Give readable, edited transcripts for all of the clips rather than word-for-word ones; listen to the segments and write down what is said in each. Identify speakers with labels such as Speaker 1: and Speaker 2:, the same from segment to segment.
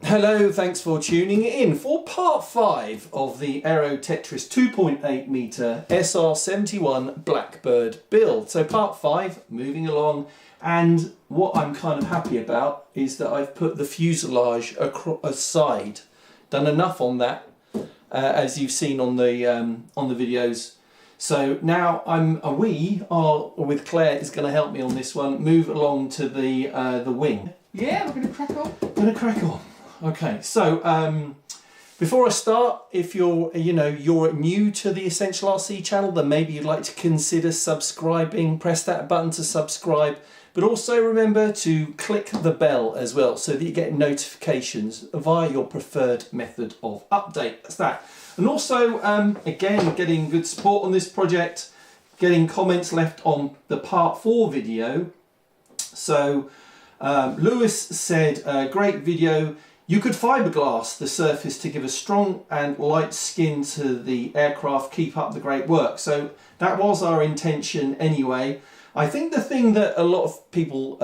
Speaker 1: Hello, thanks for tuning in for part 5 of the Aero Tetris 2.8 metre SR-71 Blackbird build. So part 5, moving along, and what I'm kind of happy about is that I've put the fuselage aside. Done enough on that, as you've seen on the videos. So now we are, with Claire is going to help me on this one, move along to the wing.
Speaker 2: Yeah, we're going to crack on.
Speaker 1: Going to crack on. Okay, so before I start, if you're new to the Essential RC channel, then maybe you'd like to consider subscribing. Press that button to subscribe, but also remember to click the bell as well so that you get notifications via your preferred method of update. That's that. And also, again, getting good support on this project, getting comments left on the part 4 video. So Lewis said, great video. You could fiberglass the surface to give a strong and light skin to the aircraft. Keep up the great work. So that was our intention anyway. I think the thing that a lot of people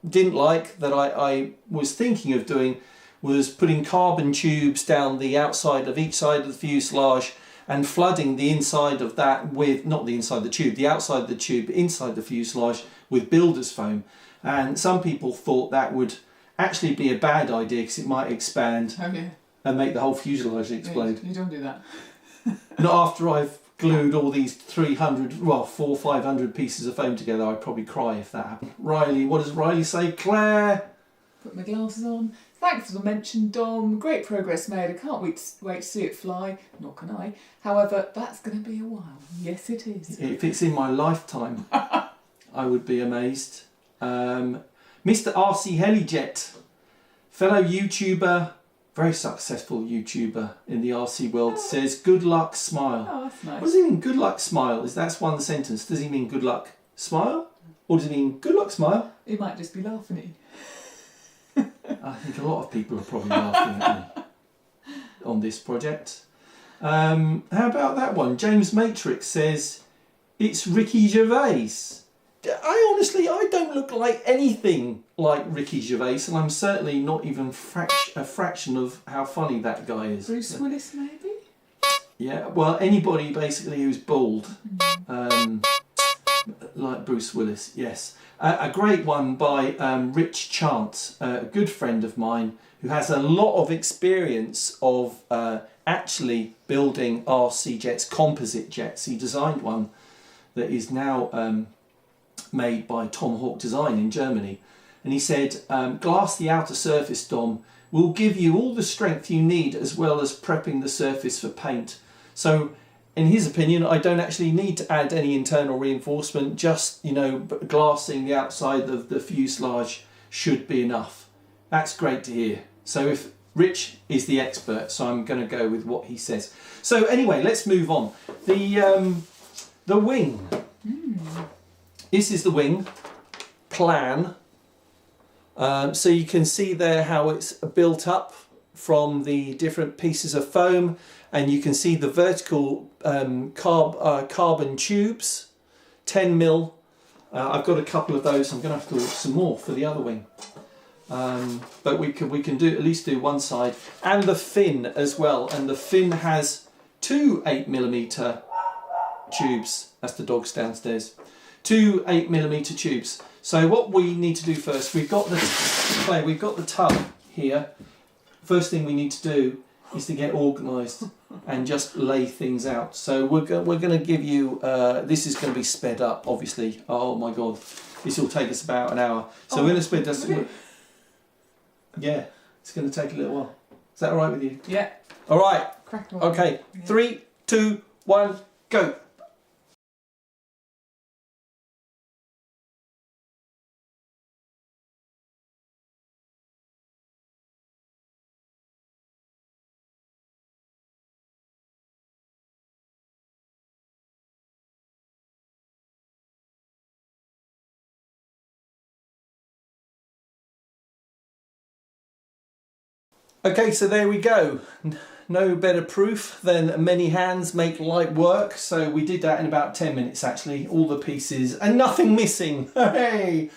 Speaker 1: didn't like, that I was thinking of doing, was putting carbon tubes down the outside of each side of the fuselage and flooding the inside of that with, not the inside of the tube, the outside of the tube, inside the fuselage with builder's foam. And some people thought that would actually be a bad idea because it might expand and make the whole fuselage explode.
Speaker 2: You don't do that.
Speaker 1: Not after I've glued all these 500 pieces of foam together. I'd probably cry if that happened. Riley, what does Riley say? Claire?
Speaker 2: Put my glasses on. Thanks for the mention, Dom. Great progress made. I can't wait to see it fly. Nor can I. However, that's going to be a while. Yes, it is.
Speaker 1: If it's in my lifetime, I would be amazed. Mr. RC Helijet, fellow YouTuber, very successful YouTuber in the RC world, says, good luck, smile.
Speaker 2: Oh, that's nice.
Speaker 1: What does he mean, good luck, smile? That's one sentence. Does he mean good luck, smile? Or does he mean good luck, smile?
Speaker 2: He might just be laughing at you.
Speaker 1: I think a lot of people are probably laughing at me on this project. How about that one? James Matrix says, it's Ricky Gervais. I don't look like anything like Ricky Gervais, and I'm certainly not even a fraction of how funny that guy is.
Speaker 2: Bruce Willis, maybe?
Speaker 1: Yeah, well, anybody basically who's bald, like Bruce Willis, yes. A great one by Rich Chance, a good friend of mine, who has a lot of experience of actually building RC jets, composite jets. He designed one that is now made by Tom Hawk Design in Germany, and he said, glass the outer surface, Dom, will give you all the strength you need as well as prepping the surface for paint. So in his opinion, I don't actually need to add any internal reinforcement, just glassing the outside of the fuselage should be enough. That's great to hear. So if Rich is the expert, so I'm going to go with what he says. So anyway, let's move on. The wing. This is the wing plan. So you can see there how it's built up from the different pieces of foam, and you can see the vertical carbon tubes, 10mm. I've got a couple of those. I'm going to have to order some more for the other wing. But we can do at least do one side, and the fin as well. And the fin has 2 8mm tubes. That's the dogs downstairs. 2 8mm tubes. So what we need to do first, we've got the tub here. First thing we need to do is to get organised and just lay things out. So we're going to give you, this is going to be sped up, obviously. Oh my God, this will take us about an hour. So we're going to sped this. Yeah, it's going to take a little while. Is that all right with you?
Speaker 2: Yeah.
Speaker 1: All right.
Speaker 2: Crack on.
Speaker 1: Okay. Yeah. 3, 2, 1, go. Okay, so there we go. No better proof than many hands make light work. So we did that in about 10 minutes actually, all the pieces and nothing missing, hey,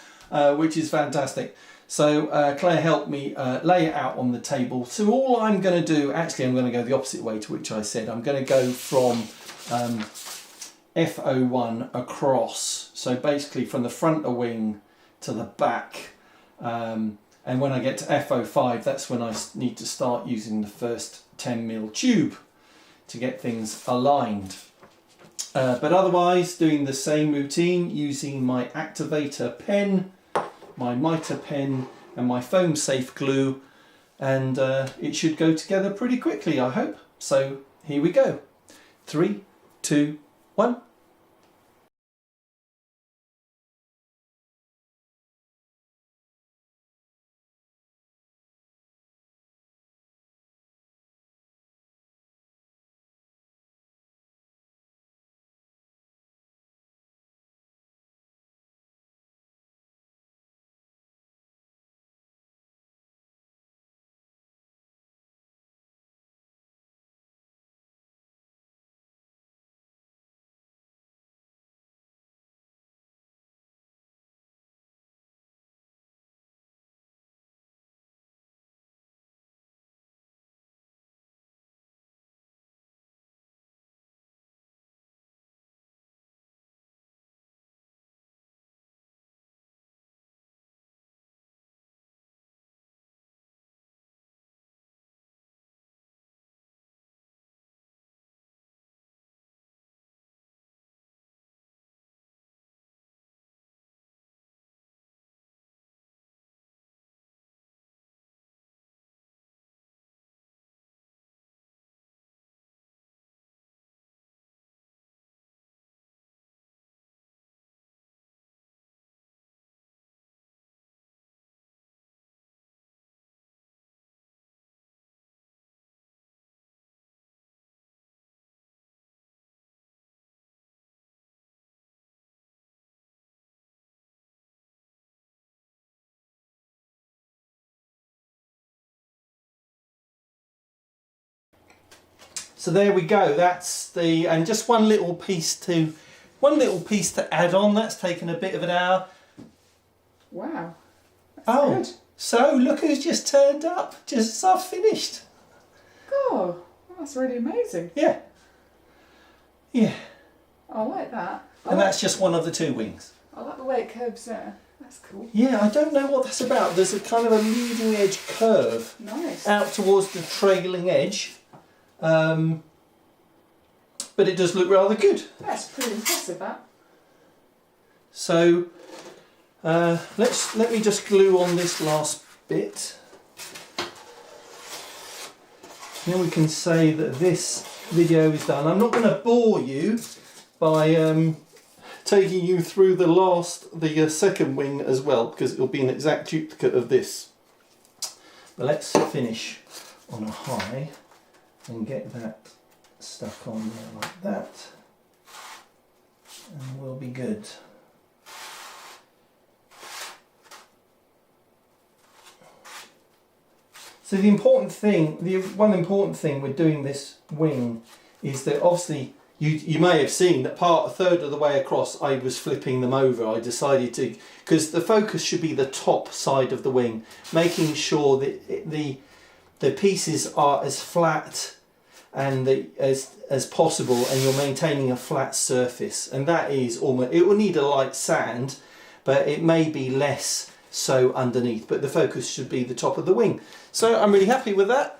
Speaker 1: which is fantastic. So Claire helped me lay it out on the table. So all I'm going to do, actually I'm going to go the opposite way to which I said. I'm going to go from F01 across. So basically from the front of the wing to the back. And when I get to F05, that's when I need to start using the first 10mm tube to get things aligned. But otherwise, doing the same routine using my activator pen, my mitre pen and my foam safe glue, and it should go together pretty quickly, I hope. So here we go. 3, 2, 1. So there we go. That's the, and just one little piece to add on. That's taken a bit of an hour.
Speaker 2: Wow. That's good.
Speaker 1: So look who's just turned up, just as I've finished.
Speaker 2: Oh, that's really amazing.
Speaker 1: Yeah. Yeah.
Speaker 2: I like that.
Speaker 1: And that's just one of the 2 wings.
Speaker 2: I like the way it curves there. That's cool.
Speaker 1: Yeah, I don't know what that's about. There's a kind of a leading edge curve.
Speaker 2: Nice.
Speaker 1: Out towards the trailing edge. But it does look rather good.
Speaker 2: That's pretty impressive, that.
Speaker 1: So let me just glue on this last bit. Now we can say that this video is done. I'm not going to bore you by taking you through the second wing as well, because it will be an exact duplicate of this. But let's finish on a high and get that stuck on there like that, and we'll be good. So the one important thing with doing this wing is that obviously you may have seen that a third of the way across I was flipping them over. I decided to, because the focus should be the top side of the wing, making sure that the pieces are as flat and as possible, and you're maintaining a flat surface. And that is almost, it will need a light sand, but it may be less so underneath, but the focus should be the top of the wing. So I'm really happy with that.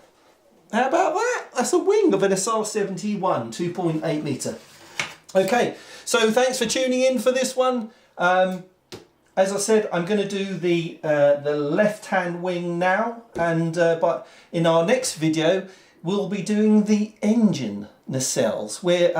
Speaker 1: How about that? That's a wing of an SR-71 2.8 metre. Okay, so thanks for tuning in for this one. As I said, I'm going to do the left-hand wing now, and but in our next video we'll be doing the engine nacelles, where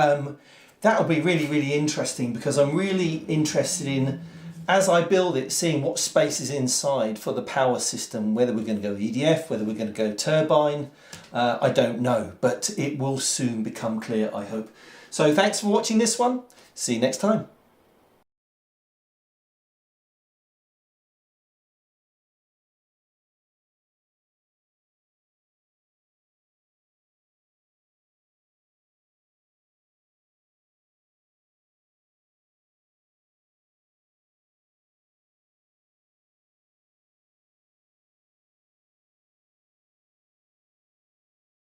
Speaker 1: that'll be really interesting, because I'm really interested in, as I build it, seeing what space is inside for the power system, whether we're going to go EDF, whether we're going to go turbine, I don't know, but it will soon become clear, I hope. So thanks for watching this one. See you next time.